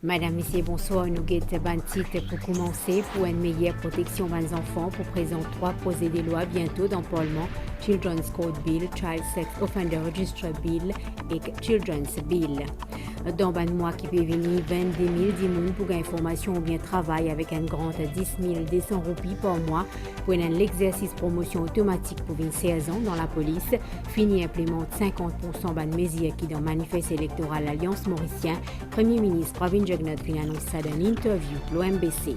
Madame, Monsieur, bonsoir. Nous guettons ban titre pour commencer pour une meilleure protection des enfants pour présenter 3 projets de loi bientôt dans le Parlement. Children's Code Bill, Child Sex Offender Register Bill et Children's Bill. Dans le mois qui peut venir, 22 000 dimoun pour information ou bien travail avec un grand 10 200 roupies par mois pour l'exercice promotion automatique pour une saison dans la police. Fini implémente 50% de mesures qui dans le manifeste électoral Alliance Mauricien. Premier ministre Pravin Jugnauth annonce ça dans une interview pour l'OMBC.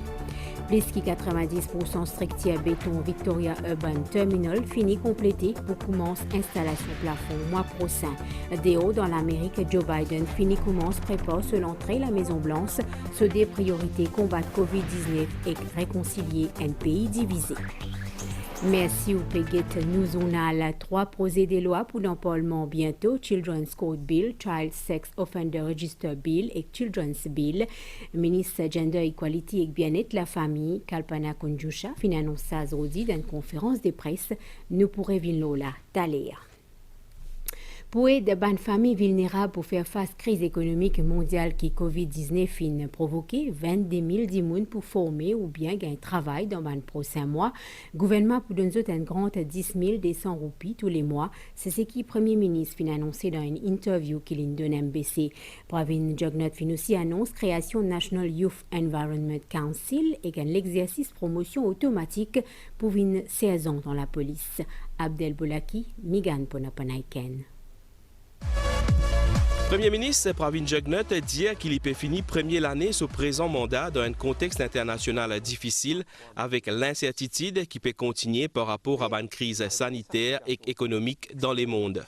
Plus que 90% structure béton Victoria Urban Terminal finit complété pour commencer installation plafond mois prochain. Déo dans l'Amérique, Joe Biden finit commence prépare sur l'entrée la Maison Blanche sur des priorités combattre COVID-19 et réconcilier un pays divisé. Merci au Péguet. Nous avons 3 projets de loi pour le Parlement bientôt. Children's Code Bill, Child Sex Offender Register Bill et Children's Bill. Ministre Gender Equality et Bien-être la famille, Kalpana Kunjusha, fin annonce ça aujourd'hui dans une conférence de presse. Nous pourrons venir là, d'aller. Pour aider les familles vulnérables pour faire face à la crise économique mondiale qui COVID-19 a provoqué, 22 000 dimoun pour former ou bien gagner travail dans les prochains mois. Le gouvernement pour donner un grand 10 200 roupies tous les mois. C'est ce que le Premier ministre a annoncé dans une interview qu'il a donnée à MBC. Pravin Jugnauth aussi annonce la création de National Youth Environment Council et l'exercice promotion automatique pour une saison dans la police. Abdel Boulaki, Migan Ponapanaiken. Premier ministre Pravin Jugnauth dit qu'il peut finir premier l'année ce présent mandat dans un contexte international difficile avec l'incertitude qui peut continuer par rapport à une crise sanitaire et économique dans le monde.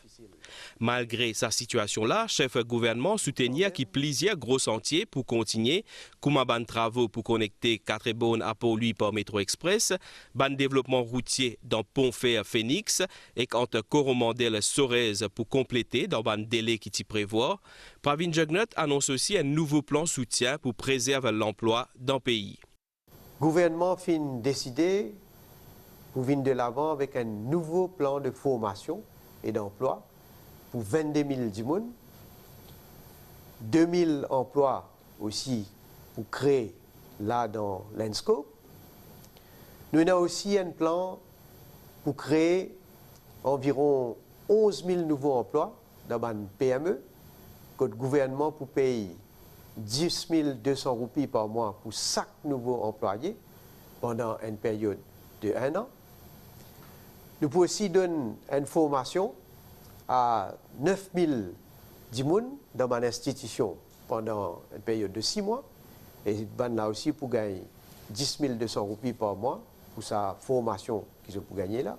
Malgré sa situation-là, chef gouvernement soutenir qu'il plusieurs gros sentiers pour continuer, comme ban travaux pour connecter 4 bonnes à Port-Louis par métro express, ban développement routier dans Pont-Fer Phoenix et entre Coromandel Sorez pour compléter dans ban délai qui t'y prévoit. Pravin Jugnauth annonce aussi un nouveau plan soutien pour préserver l'emploi dans le pays. Le gouvernement fin décidé pour venir de l'avant avec un nouveau plan de formation et d'emploi pour 22 000 dimoun, 2 000 emplois aussi pour créer là dans l'ENSCO. Nous avons aussi un plan pour créer environ 11 000 nouveaux emplois dans une PME, que le gouvernement pour payer 10 200 roupies par mois pour chaque nouveau employé pendant une période de 1 an. Nous pouvons aussi donner une formation à 9 000 dimoun dans ma institution pendant une période de 6 mois. Et là aussi pour gagner 10 200 roupies par mois pour sa formation qu'ils ont pour gagner là.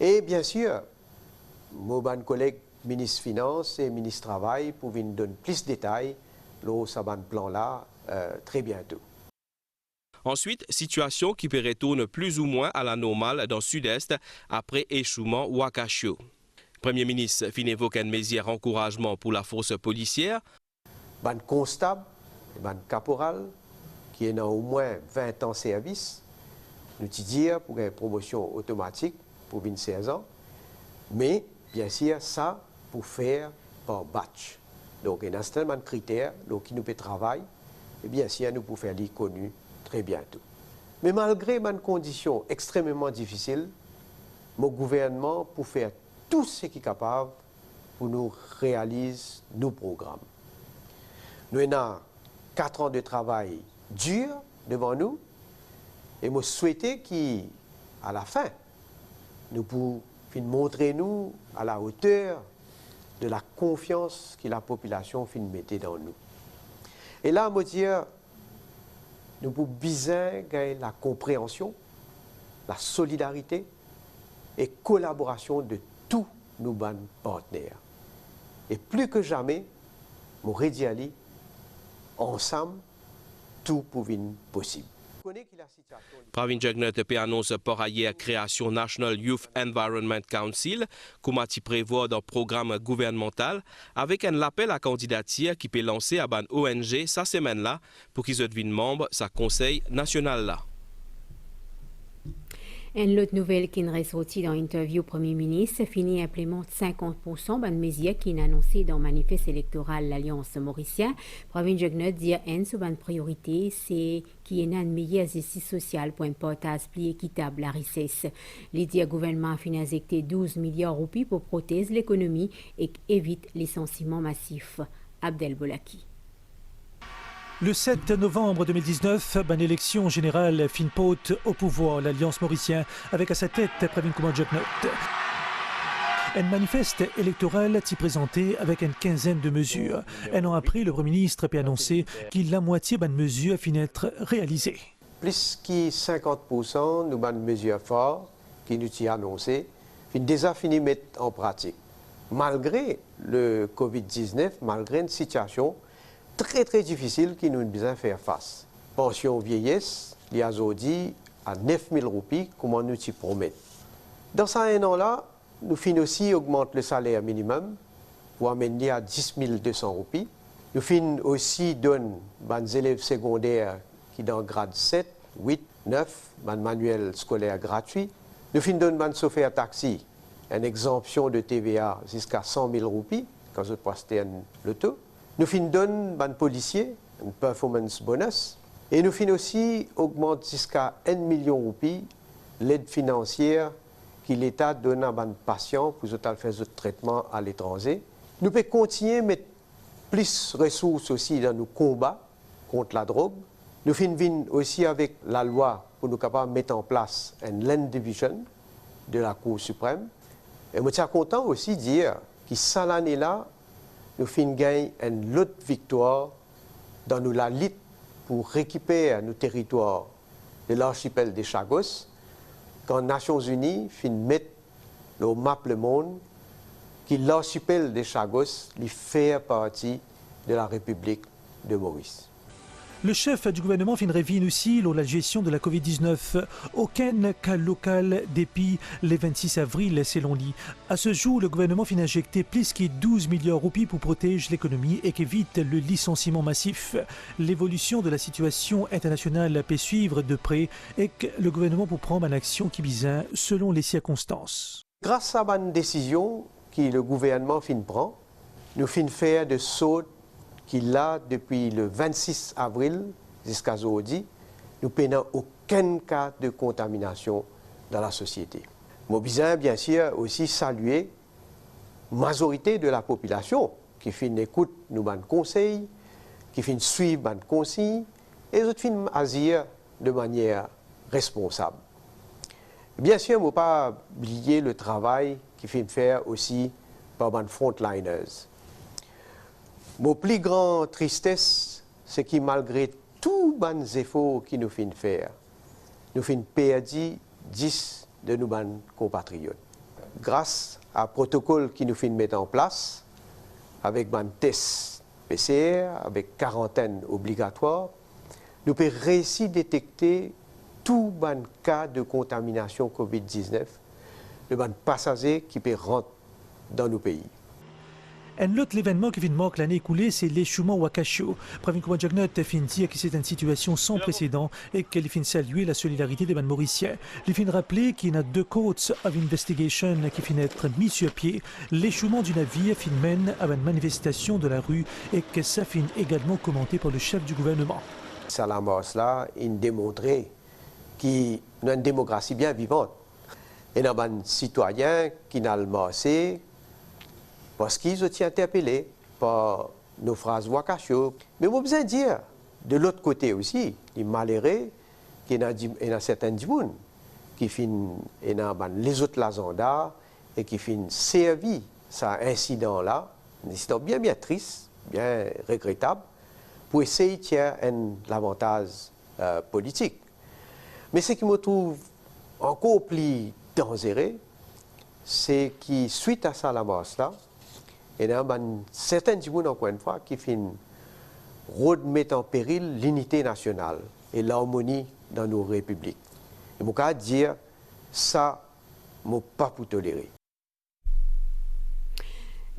Et bien sûr, mon collègue ministre Finances et ministre Travail pour venir donner plus de détails sur ce plan-là très bientôt. Ensuite, situation qui peut retourner plus ou moins à la normale dans le sud-est après échouement Wakashio. Premier ministre fin évoque une mesure d'encouragement pour la force policière. Un constable, un caporal qui est dans au moins 20 ans de service, nous disons pour une promotion automatique pour 16 ans, mais bien sûr ça pour faire par batch. Donc il y a tellement de critères qui nous peut travailler et bien sûr nous pouvons faire les connus très bientôt. Mais malgré une condition extrêmement difficile, mon gouvernement pour faire tout ce qui est capable pour nous réaliser nos programmes. Nous avons 4 ans de travail dur devant nous et je souhaite qu'à la fin, nous puissions montrer nous à la hauteur de la confiance que la population mettait dans nous. Et là, je dis, nous pouvons bien gagner la compréhension, la solidarité et collaboration de tous nos partenaires. Et plus que jamais, nous redis ensemble, tout pour être possible. Pravin Jugnauth annonce par ailleurs la création National Youth Environment Council, comme il prévoit dans le programme gouvernemental, avec un appel à candidature qui peut lancer à une ONG cette semaine-là pour qu'ils deviennent membres de sa conseil national là. Une autre nouvelle qui est ressortie dans l'interview Premier ministre finit implémente 50% de mesures qui est annoncé dans le manifeste électoral de l'Alliance mauricienne. Pravin Jugnauth dit une sur une priorité, c'est qu'il y ait une meilleure justice sociale pour un partage plus équitable la richesse. Le gouvernement a fini injecter 12 milliards de roupies pour protéger l'économie et éviter les licenciements massifs. Abdel Boulaki. Le 7 novembre 2019, une élection générale fin pote au pouvoir, l'Alliance mauricienne, avec à sa tête Pravin Jugnauth. Un manifeste électoral s'y présenté avec une quinzaine de mesures. Un an après, le Premier ministre a annoncé que la moitié de mesures finit être réalisées. Plus que 50% de mesures fortes qui nous ont annoncées, déjà fini mettre en pratique. Malgré le Covid-19, malgré une situation très difficile qui nous a besoin de faire face. Pension vieillesse, il y a aujourd'hui à 9 000 roupies, comment nous t'y promettons. Dans ce un an-là, nous finissons aussi augmenter le salaire minimum pour amener à 10 200 roupies. Nous finissons aussi donner aux élèves secondaires qui dans grade 7, 8, 9, un manuel scolaire gratuit. Nous finissons donner aux chauffeurs taxi une exemption de TVA jusqu'à 100 000 roupies quand je passe le taux. Nous finissons donner aux policiers un performance bonus. Et nous finissons aussi augmenter jusqu'à 1 million de roupies l'aide financière que l'État donne à des patients pour faire des traitements à l'étranger. Nous pouvons continuer à mettre plus de ressources aussi dans nos combats contre la drogue. Nous finissons aussi avec la loi pour nous capables de mettre en place une land division de la Cour suprême. Et je suis content aussi de dire que cette année-là, nous finissons gagner une autre victoire dans la lutte pour récupérer nos territoires de l'archipel des Chagos, quand les Nations Unies finissent mettre le map le monde, que l'archipel des Chagos fait partie de la République de Maurice. Le chef du gouvernement fin revient aussi sur la gestion de la Covid-19. Aucun cas local depuis le 26 avril, selon lui. À ce jour, le gouvernement fin injecté plus que 12 milliards de roupies pour protéger l'économie et évite le licenciement massif. L'évolution de la situation internationale peut suivre de près et que le gouvernement peut prendre une action qui vise selon les circonstances. Grâce à une décision que le gouvernement fin prend, nous fin faire de sauts qu'il a depuis le 26 avril jusqu'à aujourd'hui, nous n'avons aucun cas de contamination dans la société. Nous besoin bien sûr aussi saluer la majorité de la population qui fin écoute nos conseils, qui fin suivre nos consignes et qui fin agir de manière responsable. Bien sûr, il ne faut pas oublier le travail qui fin faire aussi par les frontliners. Mon plus grande tristesse, c'est que malgré tous les efforts que nous faisons faire, nous avons perdu 10 de nos compatriotes. Grâce à protocole que nous faisons mettre en place, avec un test PCR, avec quarantaine obligatoire, nous pouvons réussir à détecter tous les cas de contamination Covid-19 de passagers qui peuvent rentrer dans nos pays. Un autre événement qui vient de marquer l'année écoulée, c'est l'échouement Wakasho. Pravin Jugnauth fin dire que c'est une situation sans précédent et qu'il fin saluer la solidarité des Mauriciens. Il fin rappeler qu'il y a 2 courts of investigation qui fin être mis sur pied. L'échouement du navire fin mène à une manifestation de la rue et que ça fin également commenté par le chef du gouvernement. Salamos-là, il démontré qu'il y a une démocratie bien vivante. Et il y a des citoyens qui n'ont pas parce qu'ils ont été interpellés par nos phrases Wakasho. Mais on besoin de dire, de l'autre côté aussi, les malheureux, qu'il y a certains gens qui finissent les autres lazandas et qui finissent servi cet incident-là, un incident bien triste, bien regrettable, pour essayer de tirer l'avantage politique. Mais ce qui me trouve encore plus dangereux, c'est que suite à ça, là, il y a certains gens, encore une fois, qui finissent remettre en péril l'unité nationale et l'harmonie dans nos républiques. Et je peux dire, ça, je ne peux pas tolérer.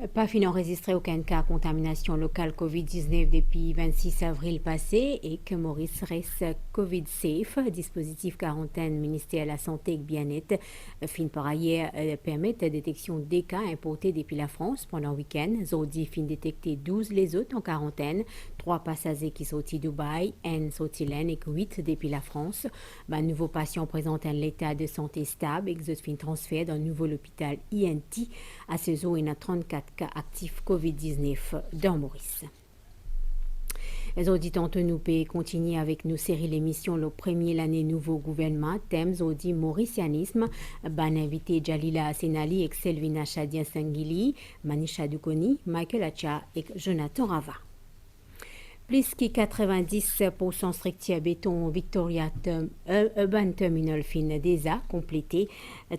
Pas fin enregistré aucun cas de contamination locale COVID-19 depuis 26 avril passé et que Maurice reste COVID safe. Dispositif quarantaine ministère de la Santé et Bien-être fin par ailleurs permettre la détection des cas importés depuis la France pendant le week-end. Zodi fin détecter 12 les autres en quarantaine, 3 passagers qui sont sortis Dubaï, 1 sorti l'Inde et 8 depuis la France. Nouveau patient présente un état de santé stable et exode fin transfert dans le nouveau hôpital INT. À ce jour, il y a 34 cas actifs COVID-19 dans Maurice. Les auditeurs nous peut continuer avec nos séries l'émission le premier l'année nouveau gouvernement thème audit mauricianisme ban invité Jalila Senali et Selvina Chadien Sangili, Manisha Dukoni, Michael Acha et Jonathan Rava. Plus que 90% structure béton Victoria Urban Terminal fin déjà complété.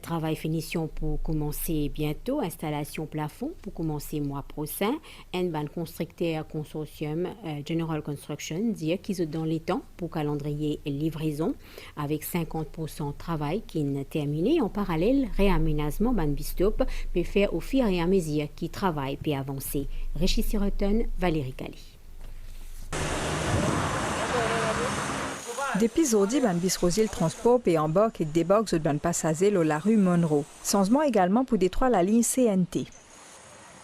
Travail finition pour commencer bientôt. Installation plafond pour commencer mois prochain. Un ban constructeur consortium General Construction dit qu'ils sont dans les temps pour calendrier et livraison avec 50% travail qui est terminé. En parallèle, réaménagement ban bistop peut faire au fur et à mesure qui travaille peut avancer. Régis Siroton, Valérie Cali. Depuis aujourd'hui, ban bis Rosil Transport et embarque et débarque sur ban passager la rue Monroe. Changement également pour détruire la ligne CNT.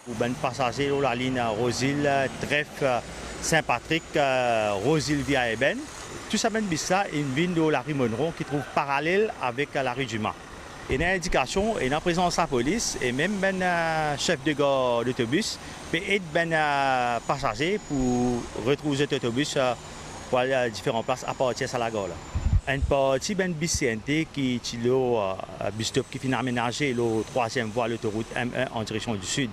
Ban passager la ligne Rosil, Trèfle, Saint-Patrick, Rosil via Eben. Tout ça ban bis ça une ligne de la rue Monroe qui trouve parallèle avec la rue Dumas. Il y a une indication, il y a une présence de la police et même ben chef de gare d'autobus peut aider ben passager pour retrouver cet autobus pour aller à différentes places à partir de la gare. Une partie ben bis CNT qui est le bus stop qui finit aménagé le 3e voie l'autoroute M1 en direction du sud.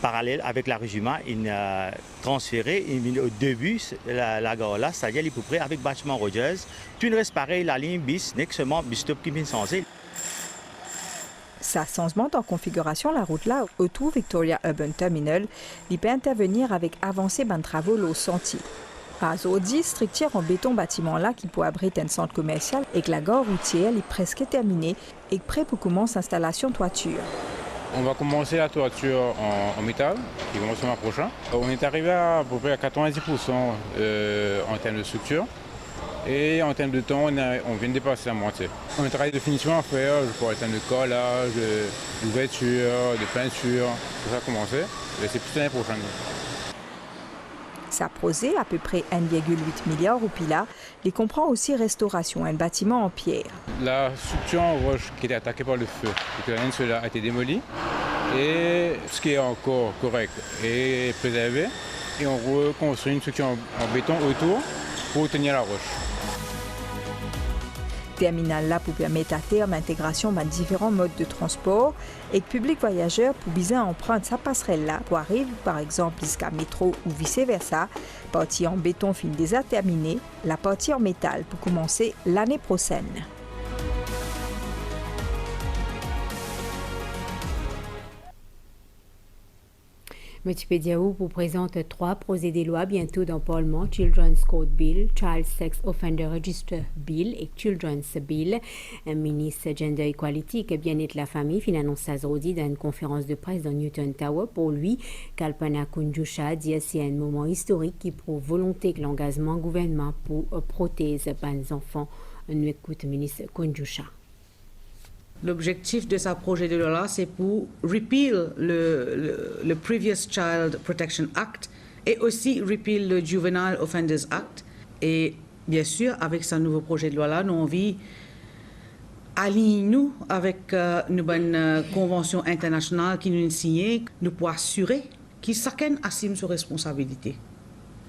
Parallèle avec la rue Juma, il a transféré au début la gare là, c'est-à-dire à peu près avec bâtiment Rogers. Tout reste pareil, la ligne bis, n'est que seulement bus stop qui vient changer. Ça changement en configuration la route là autour Victoria Urban Terminal, il peut intervenir avec avancée ban travaux au sentier. Par aujourd'hui, structure en béton bâtiment là qui peut abriter un centre commercial et que la gare routière est presque terminée et prêt pour commencer l'installation toiture. On va commencer la toiture en métal, qui commence le mois prochain. On est arrivé à peu près à 90% en termes de structure. Et en termes de temps, on vient de dépasser la moitié. On a un travail de finition à faire, en termes de collage, d'ouverture, de peinture, tout ça a commencé. Et c'est plus l'année prochaine. Ça projet à peu près 1,8 milliard au Pila, il comprend aussi restauration, un bâtiment en pierre. La structure en roche qui était attaquée par le feu, cela a été démolie. Et ce qui est encore correct est préservé. Et on reconstruit une structure en béton autour pour tenir la roche. Terminal là pour permettre à terme l'intégration de différents modes de transport et que public voyageur pour bien emprunter sa passerelle là pour arriver par exemple jusqu'à métro ou vice-versa. Partie en béton fin déjà terminée, la partie en métal pour commencer l'année prochaine. Multipedia vous présente 3 projets de loi bientôt dans le Parlement: Children's Code Bill, Child Sex Offender Register Bill et Children's Bill. Ministre Gender Equality et Bien-être la famille fin annonce ça aujourd'hui dans une conférence de presse dans Newton Tower. Pour lui, Kalpana Kunjusha dit que c'est un moment historique qui prouve volonté que l'engagement gouvernement pour protéger les enfants. Nous écoute ministre Kunjusha. L'objectif de ce projet de loi, c'est pour repeal le Previous Child Protection Act et aussi repeal le Juvenile Offenders Act. Et bien sûr, avec ce nouveau projet de loi-là, nous avons envie aligner-nous avec une bonne convention internationale qui nous a signée, nous pour assurer que chacun assume ses responsabilités.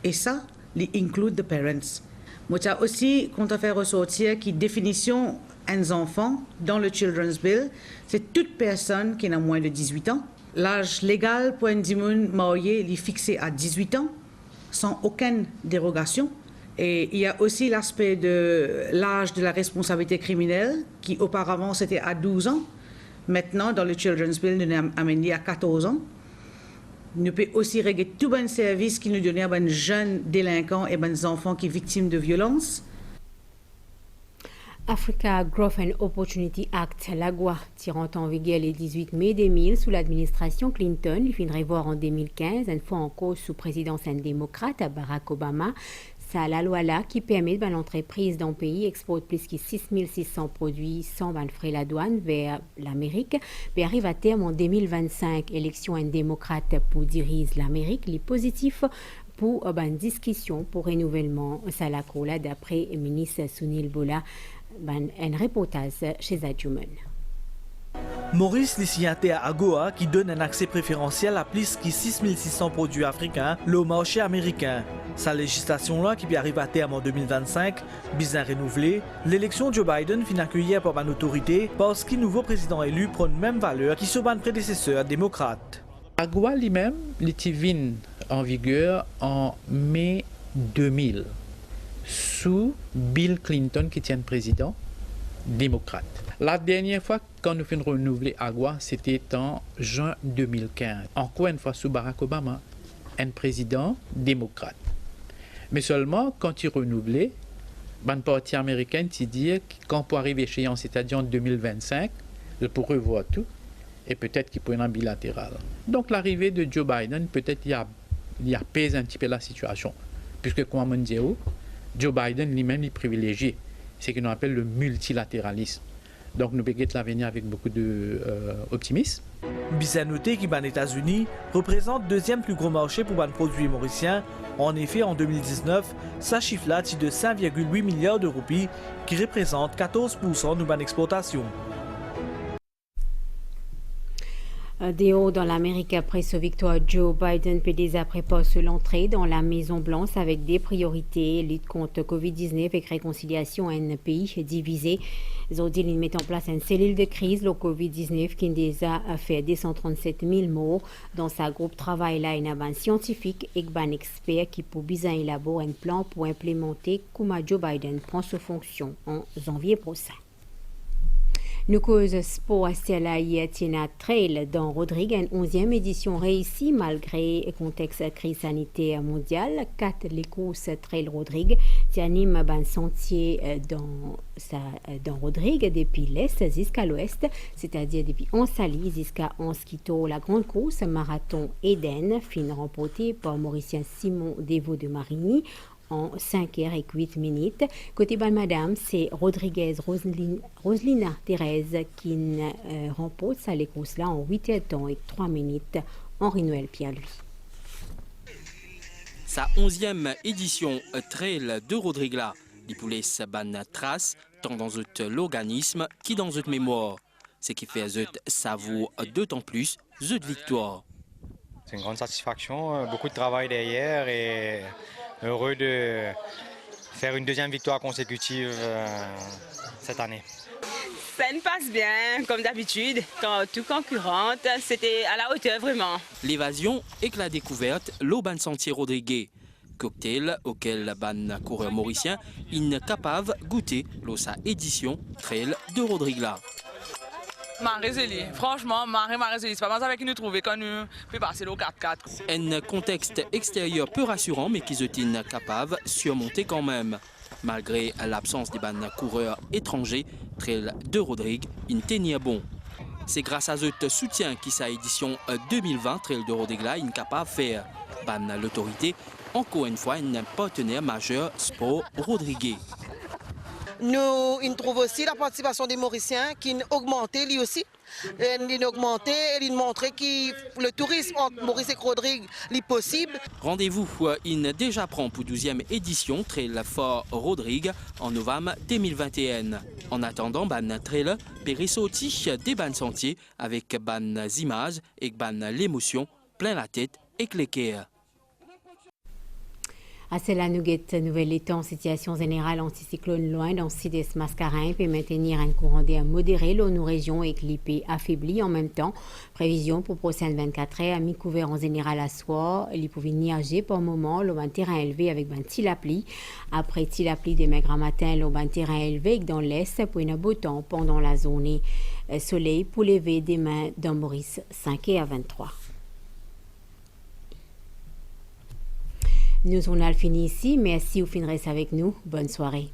Et ça, il inclut les parents. Moi, j'ai aussi compte faire ressortir que définition un enfant dans le Children's Bill, c'est toute personne qui a moins de 18 ans. L'âge légal pour un dimoun marié est fixé à 18 ans, sans aucune dérogation. Et il y a aussi l'aspect de l'âge de la responsabilité criminelle, qui auparavant c'était à 12 ans. Maintenant, dans le Children's Bill, nous l'avons amené à 14 ans. Nous pouvons aussi régler tout bon service qui nous donne à de jeunes délinquants et des enfants qui sont victimes de violences. Africa Growth and Opportunity Act, l'AGWA, tirant en vigueur le 18 mai 2000 sous l'administration Clinton, il viendrait voir en 2015, une fois en cause sous présidence démocrate à Barack Obama. C'est la loi là qui permet que l'entreprise d'un pays exporte plus de 6600 produits sans frais la douane vers l'Amérique, puis arrive à terme en 2025, élection démocrate pour diriger l'Amérique, les positifs pour une discussion pour renouvellement ça la cola d'après le ministre Sunil Bola, un reportage chez Adjuman. Maurice, les signataires AGOA, qui donne un accès préférentiel à plus de 6600 produits africains au marché américain. Sa législation-là, qui arrive à terme en 2025, bien renouvelée, l'élection de Joe Biden finit accueillie par une autorité parce que le nouveau président élu prend la même valeur que son prédécesseur démocrate. AGOA lui-même, il en vigueur en mai 2000, sous Bill Clinton qui tient président démocrate. La dernière fois quand nous avons renouvelé AGOA, c'était en juin 2015. Encore une fois sous Barack Obama, un président démocrate. Mais seulement quand il renouvelé, le parti américain dit que quand pour arriver échéance, c'est-à-dire en 2025, il pourrait revoir tout et peut-être qu'il pourrait un bilatéral. Donc l'arrivée de Joe Biden, peut-être il apaise un petit peu la situation. Puisque, comme on dit, Joe Biden lui-même est privilégié. C'est ce qu'on appelle le multilatéralisme. Donc nous béguons l'avenir avec beaucoup d'optimisme. Bien noté que les États-Unis représentent le deuxième plus gros marché pour les produits mauriciens. En effet, en 2019, ça chiffre là de 5,8 milliards de roupies, qui représente 14% de nos exportations. Des hauts dans l'Amérique après sa victoire, Joe Biden peut déjà préparer l'entrée dans la Maison-Blanche avec des priorités, lutte contre Covid-19 et réconciliation à un pays divisé. Aujourd'hui, il met en place une cellule de crise, le Covid-19, qui déjà a fait 237 000 morts. Dans sa groupe travail là, il y a un scientifique et un expert qui peut bien élaborer un plan pour implémenter comment Joe Biden prend ses fonctions en janvier prochain. Nous cause sport à la Yatina Trail dans Rodrigue, une 11e édition réussie malgré le contexte crise sanitaire mondiale. 4 les courses Trail Rodrigue qui animent un sentier dans Rodrigue depuis l'est jusqu'à l'ouest, c'est-à-dire depuis Ansali jusqu'à Anskito. La grande course marathon Eden fin remportée par Mauricien Simon Dévaux de Marigny en 5h08. Côté madame, c'est Rodriguez Roselina Thérèse qui remporte sa course là en 8h temps et 3 minutes. Henri-Noël Pierre-Louis. Sa 11e édition Trail de Rodrigue, il poulait sa bonne trace tant dans l'organisme qui dans notre mémoire. Ce qui fait ça vaut d'autant plus victoire. C'est une grande satisfaction, beaucoup de travail derrière et heureux de faire une deuxième victoire consécutive cette année. Ça nous passe bien, comme d'habitude. Quand tout concurrente, c'était à la hauteur vraiment. L'évasion et la découverte, l'Auban Sentier Rodrigue. Cocktail auquel ban coureur mauricien est capable de goûter sa édition Trail de Rodrigue. Marre zélie. Franchement, marre zélie. C'est pas mal avec nous trouver quand nous pouvons passer le 4x4. Un contexte extérieur peu rassurant, mais qui est capable de surmonter quand même. Malgré l'absence des coureurs étrangers, Trail de Rodrigue est bon. C'est grâce à ce soutien qui sa édition 2020 Trail de Rodrigue est capable de faire. L'autorité, encore une fois, un partenaire majeur sport Rodrigue. Nous trouvons aussi la participation des Mauriciens qui a augmenté lui aussi. Il a augmenté et il a montré que le tourisme entre Maurice et Rodrigue est possible. Rendez-vous in déjà prend pour 12e édition Trail Fort Rodrigue en novembre 2021. En attendant, ban Trail périssoti des ban sentiers avec ban images et ban l'émotion plein la tête et l'équerre. À cela, nous guette nouvelle état en situation générale anticyclone loin dans Sud-Est Mascarin peut maintenir un courant d'air modéré dans nos régions et clipé affaibli en même temps. Prévision pour prochaines 24 heures, mi-couvert en général à soir. Il peut neiger par moment, le terrain élevé avec un tilapli. Après tilapli des maigres matin, le terrain élevé dans l'Est pour un beau temps pendant la journée. Soleil pour lever demain dans Maurice 5h23. Nous on a fini ici. Merci, vous finirez avec nous. Bonne soirée.